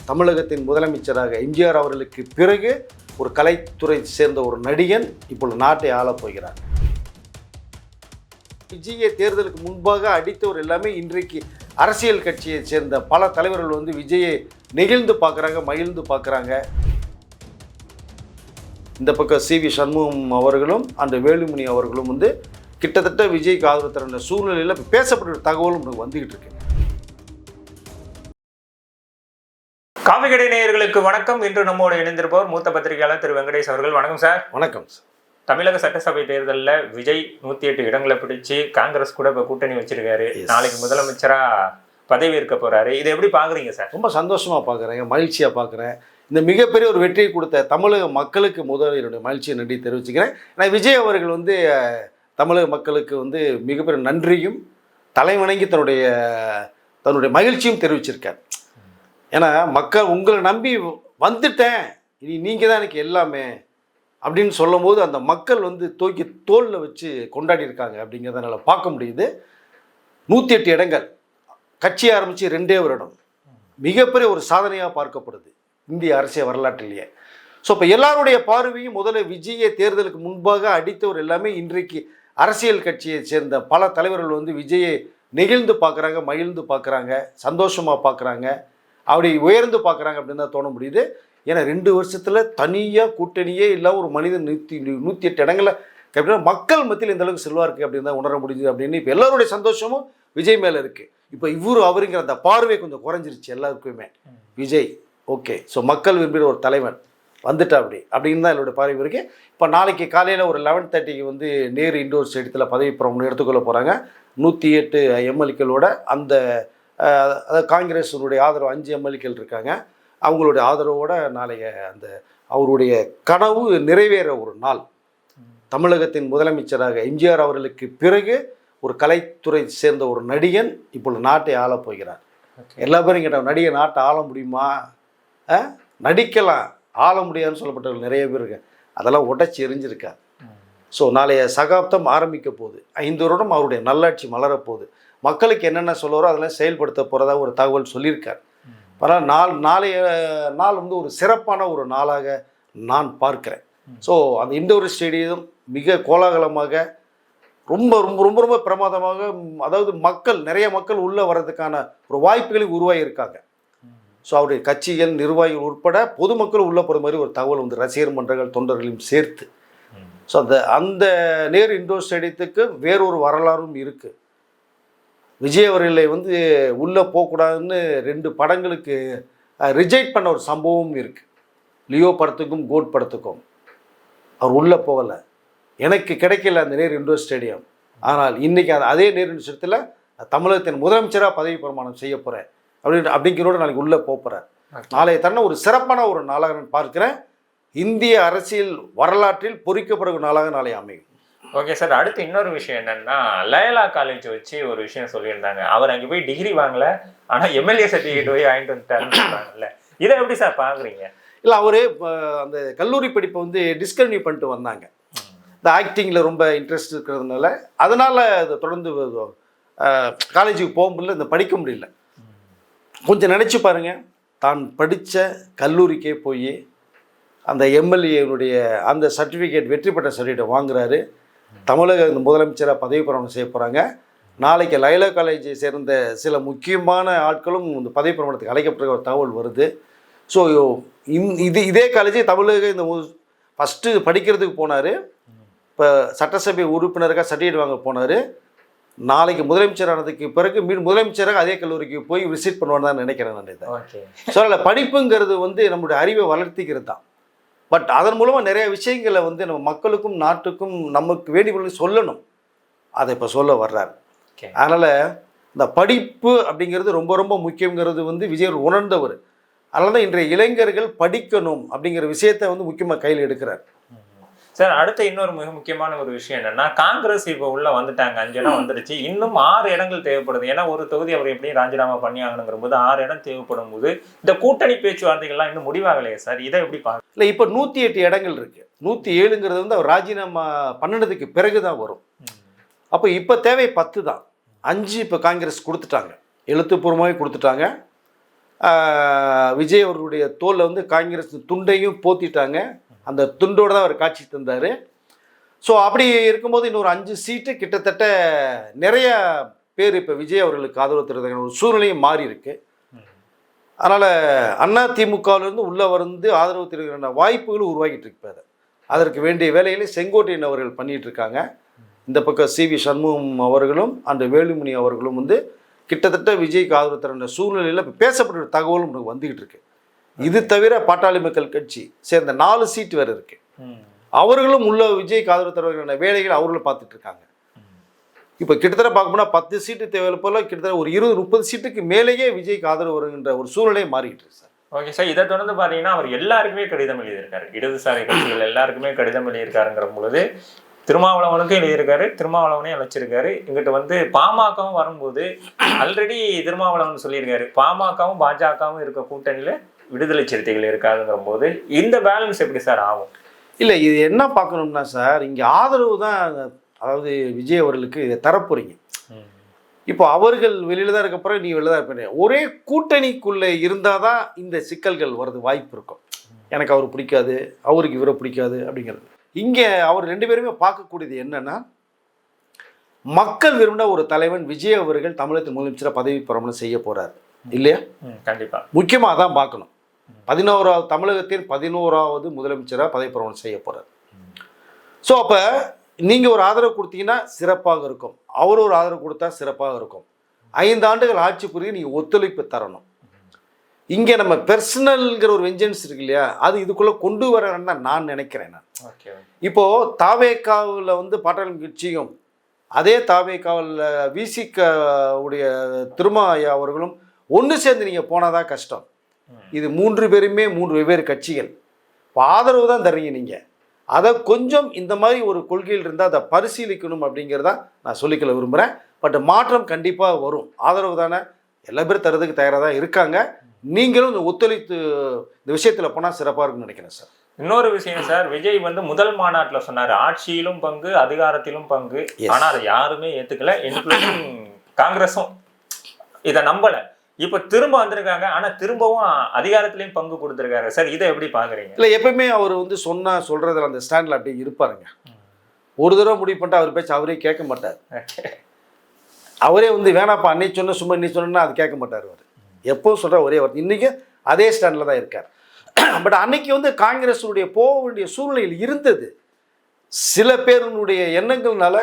தமிழகத்தின் முதலமைச்சராக எம்ஜிஆர் அவர்களுக்கு பிறகு ஒரு கலைத்துறை சேர்ந்த ஒரு நடிகன் இப்பொழுது நாட்டை ஆளப் போகிறார். விஜயை தேர்தலுக்கு முன்பாக அடித்தவர் எல்லாமே இன்றைக்கு அரசியல் கட்சியை சேர்ந்த பல தலைவர்கள் வந்து விஜயை நெகிழ்ந்து பார்க்குறாங்க, மகிழ்ந்து பார்க்குறாங்க. இந்த பக்கம் சி.வி. சண்முகம் அவர்களும் அந்த வேலுமணி அவர்களும் வந்து கிட்டத்தட்ட விஜய்க்கு ஆதரவு தர சூழ்நிலையில் பேசப்பட்ட தகவலும் வந்துகிட்டு இருக்கு. காஃபி கடை நேயர்களுக்கு வணக்கம். இன்று நம்மோடு இணைந்திருப்பவர் மூத்த பத்திரிகையாளர் திரு வெங்கடேஷ் அவர்கள். வணக்கம் சார். வணக்கம் சார். தமிழக சட்டசபை தேர்தலில் விஜய் 108 இடங்களை பிடிச்சு காங்கிரஸ் கூட இப்போ கூட்டணி வச்சிருக்காரு. நாளைக்கு முதலமைச்சரா பதவி ஏற்க போறாரு. இதை எப்படி பாக்குறீங்க சார்? ரொம்ப சந்தோஷமா பார்க்குறேன், மகிழ்ச்சியா பார்க்குறேன். இந்த மிகப்பெரிய ஒரு வெற்றியை கொடுத்த தமிழக மக்களுக்கு முதல் என்னுடைய மகிழ்ச்சியை நன்றி தெரிவிச்சுக்கிறேன். ஏன்னா விஜய் அவர்கள் வந்து தமிழக மக்களுக்கு வந்து மிகப்பெரிய நன்றியும் தலைவணங்கி தன்னுடைய மகிழ்ச்சியும் தெரிவிச்சிருக்கார். ஏன்னா மக்கள் உங்களை நம்பி வந்துட்டேன், இனி நீங்கள் தான் எனக்கு எல்லாமே அப்படின்னு சொல்லும் போது அந்த மக்கள் வந்து தூக்கி தோளில் வச்சு கொண்டாடி இருக்காங்க அப்படிங்கிறதுனால பார்க்க முடியுது. 108 இடங்கள், கட்சி ஆரம்பித்து 2 வருடம், மிகப்பெரிய ஒரு சாதனையாக பார்க்கப்படுது இந்திய அரசியல் வரலாற்றிலேயே. ஸோ இப்போ எல்லாருடைய பார்வையும் முதல்ல விஜயை தேர்தலுக்கு முன்பாக அடித்தவர் எல்லாமே இன்றைக்கு அரசியல் கட்சியை சேர்ந்த பல தலைவர்கள் வந்து விஜயை நெகிழ்ந்து பார்க்குறாங்க, மகிழ்ந்து பார்க்குறாங்க, சந்தோஷமாக பார்க்குறாங்க, அப்படி உயர்ந்து பார்க்குறாங்க அப்படின்னு தான் தோண முடியுது. ஏன்னா 2 வருஷத்தில் தனியாக கூட்டணியே இல்லாமல் ஒரு மனிதன் 108 இடங்களில் அப்படின்னா மக்கள் மத்தியில் இந்த அளவுக்கு செல்வா இருக்குது அப்படின்னு தான் உணர முடியுது. அப்படின்னு இப்போ எல்லாருடைய சந்தோஷமும் விஜய் மேலே இருக்குது. இப்போ அவருங்கிற அந்த பார்வை கொஞ்சம் குறைஞ்சிருச்சு எல்லாருக்குமே. விஜய் ஓகே, ஸோ மக்கள் விரும்புகிற ஒரு தலைவன் வந்துட்டா அப்படின்னு தான் என்னோடய பார்வை இருக்குது. இப்போ நாளைக்கு காலையில் ஒரு 11:30 வந்து நேரு இண்டோர் ஸ்டேடியத்தில் பதவி பிரமாணம் எடுத்துக்கொள்ள போகிறாங்க. 108 எம்எல்ஏக்களோட அந்த அதாவது காங்கிரஸினுடைய ஆதரவு 5 எம்எல்ஏக்கள் இருக்காங்க. அவங்களுடைய ஆதரவோட நாளைய அந்த அவருடைய கனவு நிறைவேற ஒரு நாள். தமிழகத்தின் முதலமைச்சராக எம்ஜிஆர் அவர்களுக்கு பிறகு ஒரு கலைத்துறை சேர்ந்த ஒரு நடிகன் இப்பொழுது நாட்டை ஆளப் போகிறார். எல்லா பேரும் கேட்டால் நடிகை நாட்டை ஆள முடியுமா? நடிக்கலாம், ஆள முடியாதுன்னு சொல்லப்பட்டவர்கள் நிறைய பேர் இருக்கு. அதெல்லாம் உடைச்சி எரிஞ்சிருக்கார். ஸோ நாளைய சகாப்தம் ஆரம்பிக்க போகுது. 5 வருடம் அவருடைய நல்லாட்சி மலரப்போகுது. மக்களுக்கு என்னென்ன சொல்லுவாரோ அதெல்லாம் செயல்படுத்த போகிறதா ஒரு தகவல் சொல்லியிருக்கார். ஆனால் நாளைய நாள் வந்து ஒரு சிறப்பான ஒரு நாளாக நான் பார்க்குறேன். ஸோ அந்த இண்டோர் ஸ்டேடியம் மிக கோலாகலமாக ரொம்ப ரொம்ப ரொம்ப ரொம்ப பிரமாதமாக, அதாவது நிறைய மக்கள் உள்ளே வர்றதுக்கான ஒரு வாய்ப்புகளை உருவாகியிருக்காங்க. ஸோ அவருடைய கட்சிகள் நிர்வாகிகள் உட்பட பொதுமக்கள் உள்ளே போகிற மாதிரி ஒரு தகவல் வந்து ரசிகர் மன்றங்கள் தொண்டர்களையும் சேர்த்து. ஸோ அந்த நேரு இண்டோர் ஸ்டேடியத்துக்கு வேறொரு வரலாறும் இருக்குது. விஜய் அவர்களை வந்து உள்ளே போகக்கூடாதுன்னு 2 படங்களுக்கு ரிஜெக்ட் பண்ண ஒரு சம்பவம் இருக்குது. லியோ படத்துக்கும் கோட் படத்துக்கும் அவர் உள்ளே போகலை. எனக்கு கிடைக்கல அந்த நேரு இண்டோர் ஸ்டேடியம். ஆனால் இன்றைக்கி அதே நேரு இண்டோர் ஸ்டேடியத்தில் தமிழகத்தின் முதலமைச்சராக பதவி பிரமாணம் செய்ய போகிறேன் அப்படிங்கிறோட நாளைக்கு உள்ளே போகிறேன். நாளைய தருண ஒரு சிறப்பான ஒரு நாளாக நான் பார்க்குறேன். இந்திய அரசியல் வரலாற்றில் பொறிக்கப்படுகிற நாளாக நாளை அமையும். Okay sir. அடுத்து இன்னொரு விஷயம் என்னன்னா, லயலா காலேஜ் வச்சு ஒரு விஷயம் சொல்லியிருந்தாங்க. அவர் அங்கே போய் டிகிரி வாங்கல, ஆனால் எம்எல்ஏ சர்டிஃபிகேட் போய் வாங்கிட்டு வந்துட்டாருன்னு. இதை எப்படி சார் பார்க்குறீங்க? இல்லை, அவரு அந்த கல்லூரி படிப்பை வந்து டிஸ்கன்டினியூ பண்ணிட்டு வந்தாங்க. இந்த ஆக்டிங்கில் ரொம்ப இன்ட்ரெஸ்ட் இருக்கிறதுனால அதனால் அதை தொடர்ந்து காலேஜுக்கு போக முடியல, இந்த படிக்க முடியல. கொஞ்சம் நினச்சி பாருங்கள், தான் படித்த கல்லூரிக்கே போய் அந்த எம்எல்ஏனுடைய அந்த சர்டிஃபிகேட், வெற்றி பெற்ற சர்டிஃபிகேட் வாங்குறாரு. தமிழக முதலமைச்சராக பதவி பிரமாணம் செய்ய போகிறாங்க. நாளைக்கு லயலா காலேஜை சேர்ந்த சில முக்கியமான ஆட்களும் இந்த பதவி பிரமாணத்துக்கு அழைக்கப்பட்ட ஒரு தகவல் வருது. ஸோ இதே காலேஜ் தமிழக இந்த ஃபஸ்ட்டு படிக்கிறதுக்கு போனார். இப்போ சட்டசபை உறுப்பினருக்காக சர்டிஃபிகேட் வாங்க போனார். நாளைக்கு முதலமைச்சரானதுக்கு பிறகு முதலமைச்சராக அதே கல்லூரிக்கு போய் விசிட் பண்ணுவான்னு தான் நினைக்கிறேன் நான். இதை ஸோ அதில் படிப்புங்கிறது வந்து நம்மளுடைய அறிவை வளர்த்திக்கிறது தான். பட் அதன் மூலமாக நிறைய விஷயங்களை வந்து நம்ம மக்களுக்கும் நாட்டுக்கும் நமக்கு வேண்டிய சொல்லணும். அதை இப்போ சொல்ல வர்றார். அதனால் இந்த படிப்பு அப்படிங்கிறது ரொம்ப ரொம்ப முக்கியங்கிறது வந்து விஜய் உணர்ந்தவர். அதனால தான் இன்றைய இளைஞர்கள் படிக்கணும் அப்படிங்கிற விஷயத்தை வந்து முக்கியமாக கையில் எடுக்கிறார். சார், அடுத்த இன்னொரு மிக முக்கியமான ஒரு விஷயம் என்னன்னா, காங்கிரஸ் இப்போ உள்ள வந்துட்டாங்க, 5 இடம் வந்துடுச்சு. இன்னும் 6 இடங்கள் தேவைப்படுது. ஏன்னா ஒரு தொகுதி அவர் எப்படியும் ராஜினாமா பண்ணி ஆகணுங்கிற போது 6 இடம் தேவைப்படும் போது இந்த கூட்டணி பேச்சுவார்த்தைகள்லாம் இன்னும் முடிவாகலையே சார். இதை எப்படி பார்க்க? இல்லை, இப்போ 108 இடங்கள் இருக்கு. 107ங்கிறது வந்து அவர் ராஜினாமா பண்ணினதுக்கு பிறகு தான் வரும். அப்போ இப்போ தேவை 10 தான். 5 இப்போ காங்கிரஸ் கொடுத்துட்டாங்க, எழுத்துப்பூர்வமாகவே கொடுத்துட்டாங்க. விஜய் அவர்களுடைய தோலில் வந்து காங்கிரஸ் துண்டையும் போத்திட்டாங்க. அந்த துண்டோடு தான் அவர் காட்சி தந்தார். ஸோ அப்படி இருக்கும்போது இன்னொரு 5 சீட்டு கிட்டத்தட்ட நிறைய பேர் இப்போ விஜய் அவர்களுக்கு ஆதரவு தருவதற்கான ஒரு சூழ்நிலையும் மாறி இருக்கு. அதனால் அதிமுகவிலிருந்து உள்ளே வந்து ஆதரவு தெரிவிக்கிற வாய்ப்புகளும் உருவாகிட்டு இருக்கு. அதை அதற்கு வேண்டிய வேலைகளை செங்கோட்டையன் அவர்கள் பண்ணிகிட்டு இருக்காங்க. இந்த பக்கம் CV சண்முகம் அவர்களும் அந்த வேலுமணி அவர்களும் வந்து கிட்டத்தட்ட விஜய்க்கு ஆதரவு தர சூழ்நிலையில் இப்போ பேசப்பட்ட தகவலும் நமக்கு வந்துக்கிட்டு இருக்கு. இது தவிர பாட்டாளி மக்கள் கட்சி சேர்ந்த 4 சீட்டு வேறு இருக்கு. அவர்களும் உள்ள விஜய்க்கு ஆதரவு தருவதற்கான வேலைகளை அவர்களும் பார்த்துட்டு இருக்காங்க. இப்போ கிட்டத்தட்ட பார்க்கணும்னா 10 சீட்டு தேவை போல கிட்டத்தட்ட ஒரு 20-30 சீட்டுக்கு மேலேயே விஜய்க்கு ஆதரவு வருகின்ற ஒரு சூழ்நிலையை மாறிக்கிட்டு இருக்கு சார். ஓகே சார், இதை தொடர்ந்து பார்த்தீங்கன்னா அவர் எல்லாருக்குமே கடிதம் எழுதியிருக்காரு. இடதுசாரி கட்சிகள் எல்லாருக்குமே கடிதம் எழுதியிருக்காருங்கிற பொழுது திருமாவளவனுக்கும் எழுதியிருக்காரு, திருமாவளவனையும் அழைச்சிருக்காரு. இங்கிட்ட வந்து பாமகவும் வரும்போது ஆல்ரெடி திருமாவளவன் சொல்லியிருக்காரு, பாமகவும் பாஜகவும் இருக்க கூட்டணியில் விடுதலை சிறுத்தைகள் இருக்காதுங்கிற போது இந்த பேலன்ஸ் எப்படி சார் ஆகும்? இல்லை, இது என்ன பார்க்கணும்னா சார், இங்கே ஆதரவு தான், அதாவது விஜய் அவர்களுக்கு இதை தரப்போறீங்க. இப்போ அவர்கள் வெளியில் தான் இருக்க போகிற, நீ வெளியில் தான் இருப்பீங்க. ஒரே கூட்டணிக்குள்ளே இருந்தால் தான் இந்த சிக்கல்கள் வர்றது வாய்ப்பு இருக்கும். எனக்கு அவர் பிடிக்காது, அவருக்கு இவரை பிடிக்காது அப்படிங்கிறது. இங்கே அவர் 2 பேருமே பார்க்கக்கூடியது என்னன்னா, மக்கள் விரும்பின ஒரு தலைவன் விஜய் அவர்கள் தமிழகத்தின் முதலமைச்சராக பதவி பிரமாணம் செய்ய போகிறார் இல்லையா? கண்டிப்பாக. முக்கியமாக அதான் பார்க்கணும். 11வது தமிழகத்தின் 11வது முதலமைச்சராக பதவி பிரமாணம் செய்ய போகிறார். ஸோ அப்போ நீங்கள் ஒரு ஆதரவு கொடுத்தீங்கன்னா சிறப்பாக இருக்கும், அவர் ஒரு ஆதரவு கொடுத்தா சிறப்பாக இருக்கும். 5 ஆண்டுகள் ஆட்சி புரிய நீங்கள் ஒத்துழைப்பு தரணும். இங்கே நம்ம பெர்சனல்ங்கிற ஒரு வெஞ்சன்ஸ் இருக்கு இல்லையா, அது இதுக்குள்ளே கொண்டு வரணும்னு தான் நான் நினைக்கிறேன். நான் இப்போது தாவேக்காவில் வந்து பாட்டாளி கட்சியும் அதே தாவேக்காவில் விசிக உடைய திருமா ஐயா அவர்களும் ஒன்று சேர்ந்து நீங்கள் போனால் தான் கஷ்டம். இது 3 பேருமே 3 வெவ்வேறு கட்சிகள். இப்போ ஆதரவு தான் தர்றீங்க நீங்கள். அதை கொஞ்சம் இந்த மாதிரி ஒரு கொள்கையில் இருந்தால் அதை பரிசீலிக்கணும் அப்படிங்கிறதா நான் சொல்லிக்கல விரும்புகிறேன். பட் மாற்றம் கண்டிப்பாக வரும். ஆதரவு தானே எல்லா பேரும் தரதுக்கு தயாராக தான் இருக்காங்க. நீங்களும் இந்த ஒத்துழைத்து இந்த விஷயத்தில் போனால் சிறப்பாக இருக்குன்னு நினைக்கிறேன் சார். இன்னொரு விஷயம் சார், விஜய் வந்து முதல் மாநாட்டில் சொன்னார் ஆட்சியிலும் பங்கு அதிகாரத்திலும் பங்கு. ஆனால் அதை யாருமே ஏற்றுக்கல, இன்க்ளூடிங் காங்கிரஸும் இதை நம்பலை. இப்போ திரும்ப வந்திருக்காங்க, ஆனால் திரும்பவும் அதிகாரத்திலையும் பங்கு கொடுத்துருக்காரு சார். இதை எப்படி பார்க்குறீங்க? இல்லை, எப்பயுமே அவர் வந்து சொல்கிறதுல அந்த ஸ்டாண்டில் அப்படி இருப்பாருங்க. ஒரு தடவை முடிவு பண்ணிட்டு அவர் பேச்சு அவரே கேட்க மாட்டார். அவரே வந்து வேணாப்பா அன்னை சொன்ன சும்மா நீ சொன்னா அது கேட்க மாட்டார். அவர் எப்போவும் சொல்கிற ஒரே வார்த்தை. இன்றைக்கி அதே ஸ்டாண்டில் தான் இருக்கார். பட் அன்னைக்கு வந்து காங்கிரஸுடைய போக வேண்டிய சூழ்நிலையில் இருந்தது. சில பேருடைய எண்ணங்கள்னால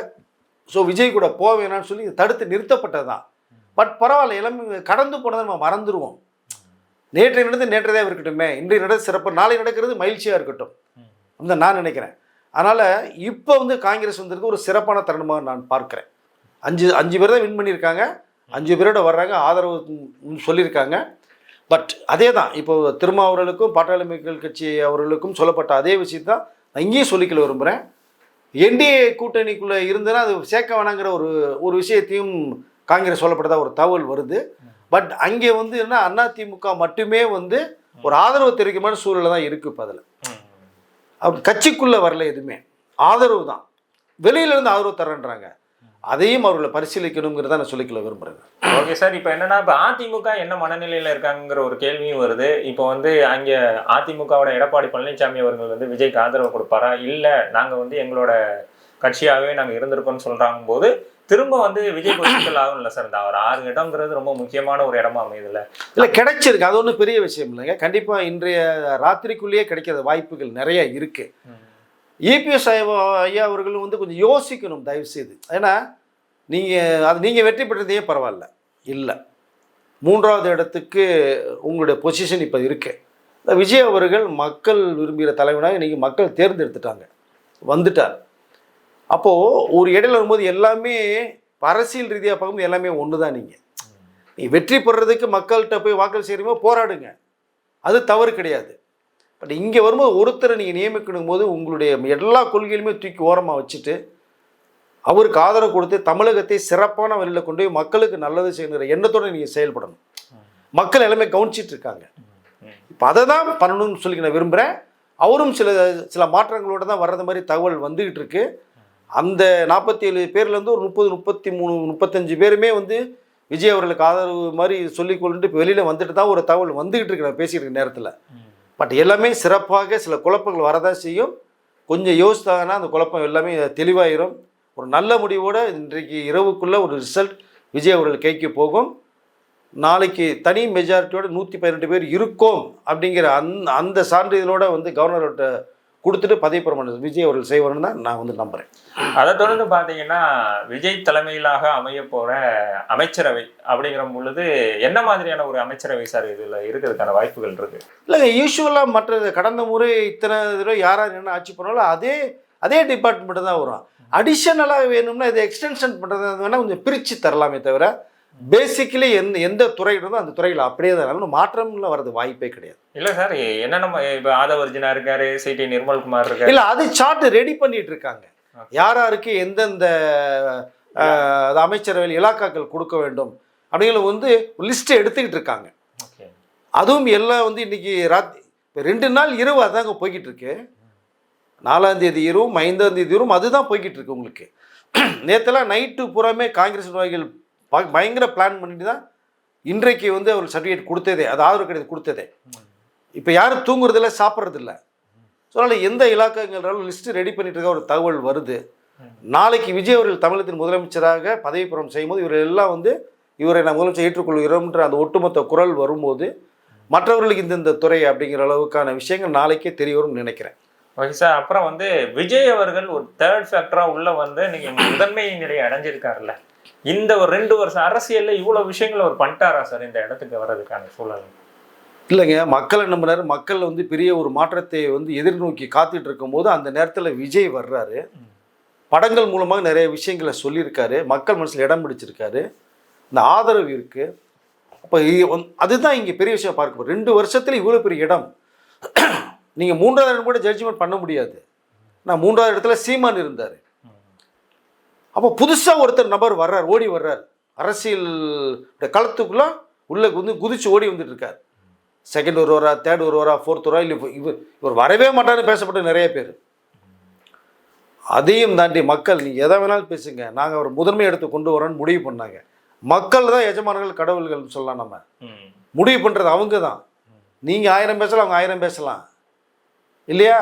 ஸோ விஜய் கூட போக வேணாம்னு சொல்லி தடுத்து நிறுத்தப்பட்டது தான். பட் பரவாயில்ல, எல்லாமே கடந்து போனதை நம்ம மறந்துடுவோம். நேற்றைய நடந்து நேற்றதாக இருக்கட்டுமே, இன்றைய நடந்து சிறப்பு, நாளை நடக்கிறது மகிழ்ச்சியாக இருக்கட்டும் அப்படின்னு நான் நினைக்கிறேன். அதனால் இப்போ வந்து காங்கிரஸ் வந்திருக்கு ஒரு சிறப்பான தருணமாக நான் பார்க்குறேன். 5 பேர் தான் வின் பண்ணியிருக்காங்க, 5 பேரோட வர்றாங்க, ஆதரவு சொல்லியிருக்காங்க. பட் அதே தான் இப்போ திருமாவர்களுக்கும் பாட்டாளி மக்கள் கட்சி அவர்களுக்கும் சொல்லப்பட்ட அதே விஷயத்தான் நான் இங்கேயும் சொல்லிக்கல விரும்புகிறேன். என்டிஏ கூட்டணிக்குள்ளே இருந்ததுன்னா அது சேர்க்க வேணாங்கிற ஒரு விஷயத்தையும் காங்கிரஸ் சொல்லப்பட்டதா ஒரு தகவல் வருது. பட் அங்கே வந்து என்ன, அதிமுக மட்டுமே வந்து ஒரு ஆதரவு தெரிவிக்க மாதிரி சூழலை தான் இருக்குது. இப்போ அதில் கட்சிக்குள்ளே வரல, எதுவுமே ஆதரவு தான். வெளியிலேருந்து ஆதரவு தரேன்றாங்க. அதையும் அவர்களை பரிசீலிக்கணுங்கிறத நான் சொல்லிக்கல விரும்புகிறேன். ஓகே சார், இப்போ என்னன்னா, இப்போ அதிமுக என்ன மனநிலையில் இருக்காங்கிற ஒரு கேள்வியும் வருது. இப்போ வந்து அங்கே அதிமுகவோட எடப்பாடி பழனிசாமி அவர்கள் வந்து விஜய்க்கு ஆதரவு கொடுப்பாரா, இல்லை நாங்கள் வந்து எங்களோட கட்சியாகவே நாங்கள் இருந்திருக்கோம்னு சொல்கிறாங்க போது திரும்ப வந்து விஜய் சிக்கல் ஆகும் இல்லை சார்? இந்த அவர் 6 இடம்ங்கிறது ரொம்ப முக்கியமான ஒரு இடமா அமையுதுல்ல? இல்லை, கிடைச்சிருக்கு, அது ஒன்றும் பெரிய விஷயம் இல்லைங்க. கண்டிப்பாக இன்றைய ராத்திரிக்குள்ளேயே கிடைக்கிற வாய்ப்புகள் நிறைய இருக்குது. EPS ஐயா அவர்களும் வந்து கொஞ்சம் யோசிக்கணும் தயவு செய்து. ஏன்னா நீங்கள் வெற்றி பெற்றதே பரவாயில்ல, இல்லை 3வது இடத்துக்கு உங்களுடைய பொசிஷன் இப்போ இருக்கு. விஜய் அவர்கள் மக்கள் விரும்புகிற தலைவனாக இன்றைக்கி மக்கள் தேர்ந்தெடுத்துட்டாங்க, வந்துட்டார். அப்போது ஒரு இடையில வரும்போது எல்லாமே அரசியல் ரீதியாக பார்க்கும்போது எல்லாமே ஒன்று தான். நீ வெற்றி பெறுறதுக்கு மக்கள்கிட்ட போய் வாக்கள் செய்கிறீங்க, போராடுங்க, அது தவறு கிடையாது. பட் இங்கே வரும்போது ஒருத்தரை நீங்கள் நியமிக்கணும் போது உங்களுடைய எல்லா கொள்கையிலுமே தூக்கி ஓரமாக வச்சுட்டு அவருக்கு ஆதரவு கொடுத்து தமிழகத்தை சிறப்பான வழியில் கொண்டு போய் மக்களுக்கு நல்லது செய்யணுங்கிற எண்ணத்தோடு நீங்கள் செயல்படணும். மக்கள் எல்லாமே கவனிச்சிட்டு இருக்காங்க. இப்போ அதை தான் பண்ணணும்னு சொல்லி நான் விரும்புகிறேன். அவரும் சில மாற்றங்களோடு தான் வர்றது மாதிரி தகவல் வந்துக்கிட்டு இருக்கு. அந்த 47 பேர்லேருந்து ஒரு 30, 33, 35 பேருமே வந்து விஜய் அவர்களுக்கு ஆதரவு மாதிரி சொல்லிக்கொண்டு இப்போ வெளியில் வந்துட்டு தான் ஒரு தகவல் வந்துகிட்டு இருக்கு நான் பேசிகிட்டு இருக்க நேரத்தில். பட் எல்லாமே சிறப்பாக சில குழப்பங்கள் வரதான் செய்யும். கொஞ்சம் யோசித்தாங்கன்னா அந்த குழப்பம் எல்லாமே தெளிவாயிரும். ஒரு நல்ல முடிவோடு இன்றைக்கு இரவுக்குள்ளே ஒரு ரிசல்ட் விஜய் அவர்கள் கைக்கு போகும். நாளைக்கு தனி மெஜாரிட்டியோட 112 பேர் இருக்கோம் அப்படிங்கிற அந்த சான்றிதழோட வந்து கவர்னர்கிட்ட கொடுத்துட்டு பதவி பிரமாணம் விஜய் அவர்கள் செய்வார்னு தான் நான் வந்து நம்புகிறேன். அதை தொடர்ந்து பார்த்தீங்கன்னா விஜய் தலைமையிலாக அமைய போகிற அமைச்சரவை அப்படிங்கிற பொழுது என்ன மாதிரியான ஒரு அமைச்சரவை சார் இதில் இருக்கிறதுக்கான வாய்ப்புகள் இருக்கு? இல்லைங்க, யூஸ்வலாக மற்ற கடந்த முறை இத்தனை தடவை யாரார் என்ன ஆட்சி பண்ணாலும் அதே டிபார்ட்மெண்ட்டு தான் வரும். அடிஷனலாக வேணும்னா இதை எக்ஸ்டென்ஷன் பண்ணுறது வேணால் கொஞ்சம் பிரித்து தரலாமே தவிர பேசிக்கலி எந்த துறை இருந்தோ அந்த துறையில் அப்படியே தான் மாற்றம்ல வர்றது வாய்ப்பே கிடையாது. இல்லை சார், என்னென்ன இப்போ ஆதவர்ஜுனா இருக்காரு, சிடி நிர்மல்குமார் இருக்காரு. இல்லை, அது சார்ட் ரெடி பண்ணிட்டு இருக்காங்க. யாராருக்கு எந்தெந்த அமைச்சரவையில் இலாக்காக்கள் கொடுக்க வேண்டும் அப்படிங்கிற வந்து லிஸ்ட்டை எடுத்துக்கிட்டு இருக்காங்க. அதுவும் எல்லாம் வந்து இன்னைக்கு இப்போ 2 நாள் இரவு அதாங்க போய்கிட்டு இருக்கு. 4ஆம் தேதி இரவும் 5ஆம் தேதி இரவும் அதுதான் போய்கிட்டு இருக்கு. உங்களுக்கு நேற்றெல்லாம் நைட்டு பூராமே காங்கிரஸ் நிர்வாகிகள் பயங்கர பிளான் பண்ணிட்டு தான் இன்றைக்கு வந்து அவர் சர்டிஃபிகேட் கொடுத்ததே, அது ஆதரவு கடிதம் கொடுத்ததே. இப்போ யாரும் தூங்குறதில்ல, சாப்பிட்றதில்ல. ஸோ அதனால் எந்த இலாக்காங்கிறாலும் லிஸ்ட்டு ரெடி பண்ணிட்டு இருக்க ஒரு தகவல் வருது. நாளைக்கு விஜய் அவர்கள் தமிழகத்தின் முதலமைச்சராக பதவி பிரமாணம் செய்யும்போது இவர்கள் எல்லாம் வந்து இவரை நான் முதலமைச்சர் ஏற்றுக்கொள்கிறோம்ன்ற அந்த ஒட்டுமொத்த குரல் வரும்போது மற்றவர்களுக்கு இந்த துறை அப்படிங்கிற அளவுக்கான விஷயங்கள் நாளைக்கே தெரிய வரும்னு நினைக்கிறேன். ஓகே சார், அப்புறம் வந்து விஜய் அவர்கள் ஒரு தேர்ட் ஃபேக்டராக உள்ள வந்து நீங்கள் முதன்மை நிலையை அடைஞ்சிருக்காருல்ல, இந்த ஒரு 2 வருஷம் அரசியலில் இவ்வளோ விஷயங்கள் அவர் பண்ணிட்டாரா சார் இந்த இடத்துக்கு வர்றதுக்கான சூழல்? இல்லைங்க, மக்களை நம்பினார். மக்கள் வந்து பெரிய ஒரு மாற்றத்தை வந்து எதிர்நோக்கி காத்துட்டு இருக்கும்போது அந்த நேரத்தில் விஜய் வர்றாரு. படங்கள் மூலமாக நிறைய விஷயங்களை சொல்லியிருக்காரு. மக்கள் மனசில் இடம் பிடிச்சிருக்காரு. இந்த ஆதரவு இருக்குது. அப்போ அதுதான் இங்கே பெரிய விஷயம் பார்க்க. 2 வருஷத்தில் இவ்வளோ பெரிய இடம். நீங்கள் 3ஆவது இடம் கூட ஜட்ஜ்மெண்ட் பண்ண முடியாது. நான் 3ஆவது இடத்துல சீமான் இருந்தார். அப்போ புதுசாக ஒருத்தர் நபர் வர்றார், ஓடி வர்றார். அரசியல் களத்துக்குள்ளே உள்ள குதிச்சு ஓடி வந்துட்டு இருக்கார். செகண்ட் ஒரு வரா, தேர்ட் ஒரு வரா, ஃபோர்த் வரா, இல்லை இவர் வரவே மாட்டான்னு பேசப்பட்ட நிறைய பேர். அதையும் தாண்டி மக்கள் நீங்கள் எதை வேணாலும் பேசுங்க, நாங்கள் அவர் முதன்மை எடுத்து கொண்டு வரோன்னு முடிவு பண்ணாங்க. மக்கள் தான் எஜமானர்கள், கடவுள்கள் சொல்லலாம். நம்ம முடிவு பண்ணுறது அவங்க தான். நீங்கள் 1000 பேசலாம், அவங்க 1000 பேசலாம் இல்லையா?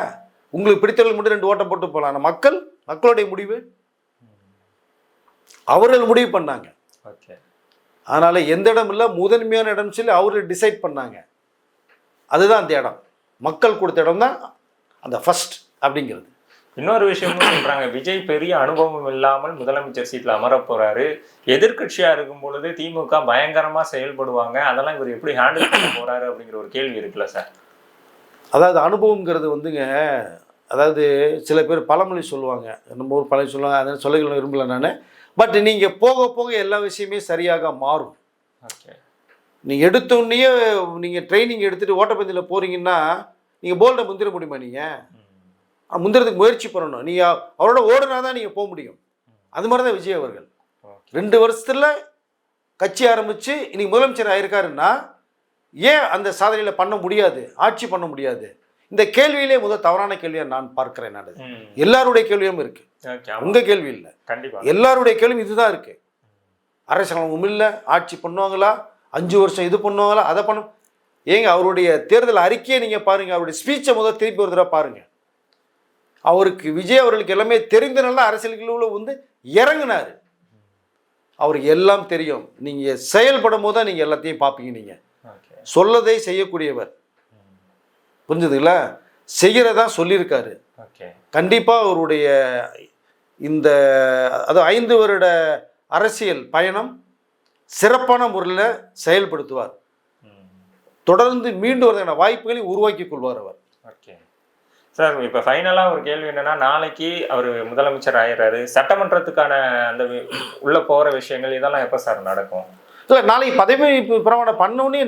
உங்களுக்கு பிடித்தவர்கள் மட்டும் 2 ஓட்டம் போட்டு போகலாம். ஆனால் மக்களுடைய முடிவு அவர்கள் முடிவு பண்ணாங்க. அதனால் எந்த இடம் இல்லை, முதன்மையான இடம் சொல்லி அவர்கள் டிசைட் பண்ணாங்க. அதுதான் அந்த இடம், மக்கள் கொடுத்த இடம் தான் அந்த ஃபர்ஸ்ட் அப்படிங்கிறது. இன்னொரு விஷயமும் சொல்றாங்க, விஜய் பெரிய அனுபவம் இல்லாமல் முதலமைச்சர் சீட்டில் அமர போறாரு. எதிர்கட்சியா இருக்கும் பொழுது திமுக பயங்கரமா செயல்படுவாங்க, அதெல்லாம் இவர் எப்படி ஹேண்டில் பண்ண போறாரு அப்படிங்கிற ஒரு கேள்வி இருக்குல்ல சார்? அதாவது அனுபவங்கிறது வந்துங்க, அதாவது சில பேர் பழமொழி சொல்லுவாங்க, நம்ம ஊர் பழமொழி சொல்லுவாங்க, அதை சொல்ல விரும்பல நான். பட் நீங்கள் போக போக எல்லா விஷயமே சரியாக மாறும். நீங்கள் எடுத்தோடனே நீங்கள் ட்ரைனிங் எடுத்துகிட்டு ஓட்டப்பந்தயில் போகிறீங்கன்னா நீங்கள் போல்டை முந்திர முடியுமா? நீங்கள் முந்திரத்துக்கு முயற்சி பண்ணணும். நீங்கள் அவரோட ஓடுனா தான் நீங்கள் போக முடியும். அது மாதிரி தான் விஜய் அவர்கள் 2 வருஷத்தில் கட்சி ஆரம்பித்து இன்னைக்கு முதலமைச்சர் ஆயிருக்காருன்னா ஏன் அந்த சாதனையில் பண்ண முடியாது, ஆட்சி பண்ண முடியாது? இந்த கேள்வியிலே முதல் தவறான கேள்வியாக நான் பார்க்கிறேன். நான் எல்லாருடைய கேள்வியும் இருக்கு, உங்கள் கேள்வி இல்லை. கண்டிப்பாக எல்லாருடைய கேள்வியும் இதுதான் இருக்கு. அரசாங்கமும் இல்லை, ஆட்சி பண்ணுவாங்களா, 5 வருஷம் இது பண்ணுவாங்களா, அதை பண்ண ஏங்க அவருடைய தேர்தல் அறிக்கையை நீங்கள் பாருங்கள், அவருடைய ஸ்பீச்சை முதல் திருப்பி ஒரு தடவை பாருங்கள். அவருக்கு விஜய் அவர்களுக்கு எல்லாமே தெரிந்தனால அரசியலுக்குள்ள வந்து இறங்கினார். அவருக்கு எல்லாம் தெரியும். நீங்கள் செயல்படும் போது தான் நீங்கள் எல்லாத்தையும் பார்ப்பீங்க. நீங்கள் சொல்லதை செய்யக்கூடியவர், புரிஞ்சுதுங்களா? செய்கிறதா சொல்லியிருக்காரு. கண்டிப்பாக அவருடைய இந்த அது 5 வருட அரசியல் பயணம் சிறப்பான முறையில் செயல்படுத்துவார். தொடர்ந்து மீண்டும் வருவதற்கான வாய்ப்புகளை உருவாக்கி கொள்வார் அவர். ஓகே சார், இப்போ ஃபைனலாக ஒரு கேள்வி என்னன்னா, நாளைக்கு அவர் முதலமைச்சர் ஆயிடுறாரு, சட்டமன்றத்துக்கான அந்த உள்ள போகிற விஷயங்கள் இதெல்லாம் எப்போ சார் நடக்கும்? இல்லை, நாளைக்கு பதவி பிரமாணம் பண்ணோடனே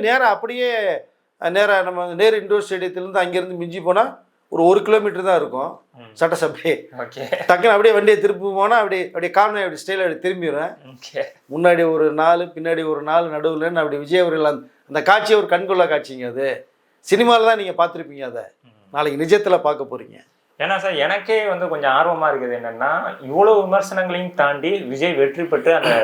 நேராக நம்ம நேரு இண்டோர் ஸ்டேடியத்திலேருந்து அங்கேருந்து மிஞ்சி போனால் ஒரு 1 கிலோமீட்டர் தான் இருக்கும் சட்டசபை. டக்குன்னு அப்படியே வண்டியை திருப்பி போனால் அப்படியே காரணம் அப்படி ஸ்டைலில் அப்படி திரும்பிடுவேன். முன்னாடி ஒரு 4, பின்னாடி ஒரு 4, நடுவில் அப்படி விஜய் அவர்கள் அந்த காட்சியை ஒரு கண்கொள்ளா காட்சிங்க. அது சினிமாவில் தான் நீங்கள் பார்த்துருப்பீங்க, அதை நாளைக்கு நிஜத்தில் பார்க்க போகிறீங்க. ஏன்னா சார், எனக்கே வந்து கொஞ்சம் ஆர்வமாக இருக்குது என்னென்னா, இவ்வளோ விமர்சனங்களையும் தாண்டி விஜய் வெற்றி பெற்று அந்த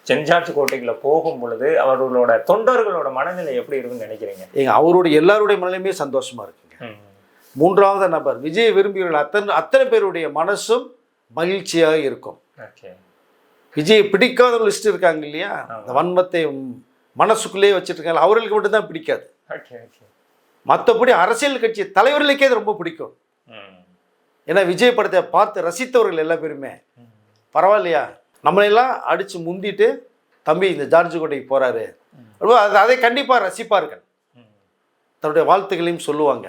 சென்ட் ஜார்ஜ் கோட்டைக்குள்ள போகும் பொழுது அவர்களோட தொண்டர்களோட மனநிலை எப்படி இருக்குன்னு நினைக்கிறீங்க? அவருடைய எல்லாருடைய மனநிலையுமே சந்தோஷமா இருக்குங்க. மூன்றாவது நபர் விஜய் விரும்பியவர்கள் அத்தனை பேருடைய மனசும் மகிழ்ச்சியாக இருக்கும். விஜய் பிடிக்காத ஒரு லிஸ்ட் இருக்காங்க இல்லையா, அந்த வன்மத்தை மனசுக்குள்ளேயே வச்சுட்டு இருக்காங்க, அவர்களுக்கு மட்டும்தான் பிடிக்காது. மற்றபடி அரசியல் கட்சி தலைவர்களுக்கே அது ரொம்ப பிடிக்கும். ஏன்னா விஜய் படத்தை பார்த்து ரசித்தவர்கள் எல்லா பேருமே பரவாயில்லையா, நம்மளெல்லாம் அடித்து முந்திட்டு தம்பி இந்த ஜார்ஜ் கோட்டைக்கு போகிறாரு, அதை கண்டிப்பாக ரசிப்பார்கள், தன்னுடைய வாழ்த்துக்களையும் சொல்லுவாங்க,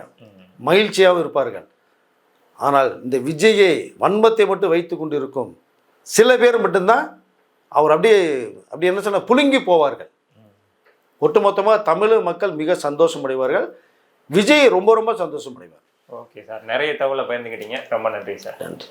மகிழ்ச்சியாகவும் இருப்பார்கள். ஆனால் இந்த விஜயை வன்மத்தை மட்டும் வைத்து கொண்டு இருக்கும் சில பேர் மட்டும்தான் அவர் அப்படி என்ன சொன்ன புழுங்கி போவார்கள். ஒட்டுமொத்தமாக தமிழக மக்கள் மிக சந்தோஷம் அடைவார்கள், விஜய் ரொம்ப ரொம்ப சந்தோஷம் அடைவார். ஓகே சார், நிறைய தகவலை பயந்துக்கிட்டீங்க, ரொம்ப நன்றி சார். நன்றி.